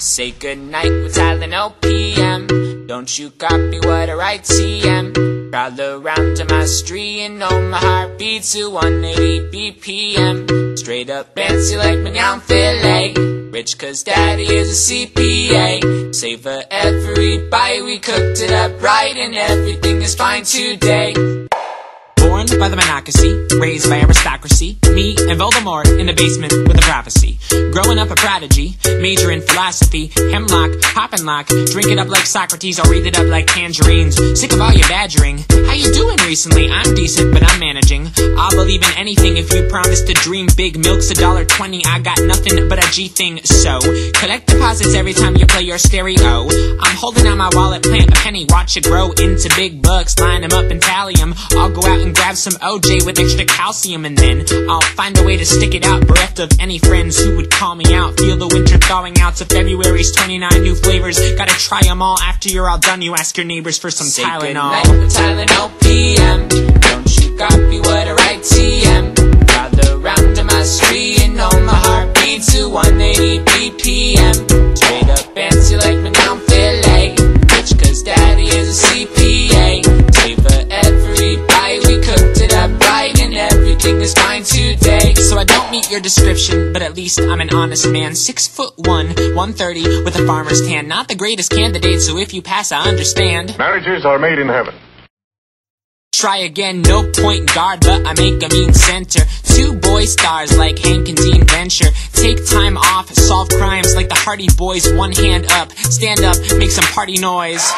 Say goodnight with Tylenol PM. Don't you copy what I write, TM. Prowl around to my street and know my heart beats to 180 BPM. Straight up fancy like mignon filet. Rich cause daddy is a CPA. Save for every bite, we cooked it up right, and everything is fine today. Born by the monocracy, raised by aristocracy. Me and Voldemort in the basement with a prophecy. Growing up a prodigy, major in philosophy. Hemlock, hop and lock, drink it up like Socrates, I'll read it up like tangerines. Sick of all your badgering. How you doing recently? I'm decent, but I'm managing. I'll believe in anything if you promise to dream big. Milk's $1.20, I got nothing but a G thing. So, collect deposits every time you play your stereo. I'm holding out my wallet, plant a penny, watch it grow into big bucks. Line them up and tally them. I'll go out and grab some OJ with extra calcium, and then I'll find a way to stick it out, bereft of any friends who would call me out. Feel the winter thawing out to February's 29 new flavors. Gotta try them all. After you're all done, you ask your neighbors for some Tylenol. Say goodnight with Tylenol PM. Don't you copy what I write, TM. Prowl around to my street and know my heart beats to 180 BPM. Straight up fancy like mignon filet. Rich cause daddy is a CPA. Save for every bite, we cooked it up right, and everything is fine today. So I don't meet your description, but at least I'm an honest man. 6'1", 130 with a farmer's tan. Not the greatest candidate, so if you pass, I understand. Marriages are made in heaven. Try again, no point guard, but I make a mean center. 2 boy stars like Hank and Dean Venture. Take time off, solve crimes like the Hardy Boys. One hand up, stand up, make some party noise.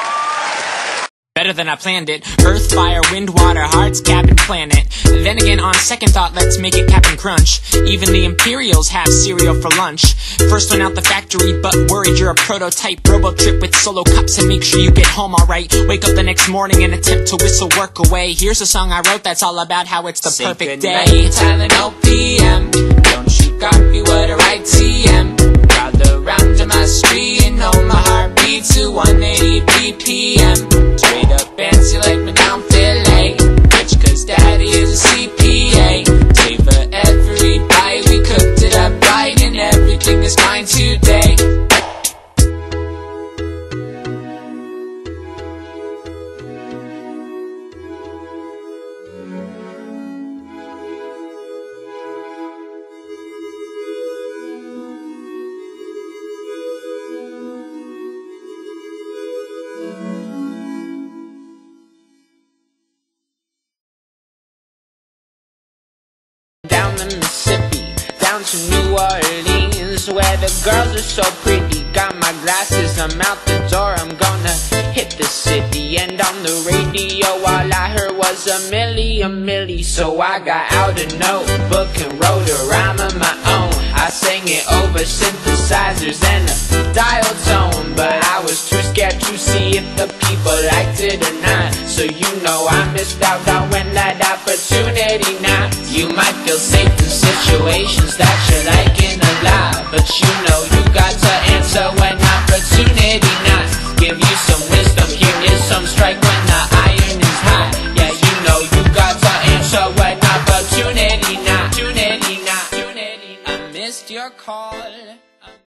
Better than I planned it. Earth, fire, wind, water, hearts, Captain Planet. Then again, on second thought, let's make it Captain Crunch. Even the Imperials have cereal for lunch. First one out the factory, but worried you're a prototype. Robo trip with solo cups and make sure you get home alright. Wake up the next morning and attempt to whistle work away. Here's a song I wrote that's all about how it's the perfect day. Tylenol PM. Don't you copy what I write, TM. Prowl around to my street and know my heart beats to 180 BPM. Straight up fancy like mignon filet. Rich cause daddy is a CPA. Save for every bite, we cooked it up right, and everything is fine today. Down the Mississippi, down to New Orleans, where the girls are so pretty. Got my glasses, I'm out the door, I'm gonna hit the city. And on the radio, all I heard was a milli. So I got out a notebook and wrote a rhyme of my own. I sang it over synthesizers and a dial tone, but I was too scared to see if the people liked it or not. So you know I missed out on when that opportunity now. You might feel safe in situations that you're liking a lot, but you know you got to answer when opportunity knocks. Give you some wisdom, here is some strike when the iron is hot. Yeah, you know you got to answer when opportunity knocks. I missed your call.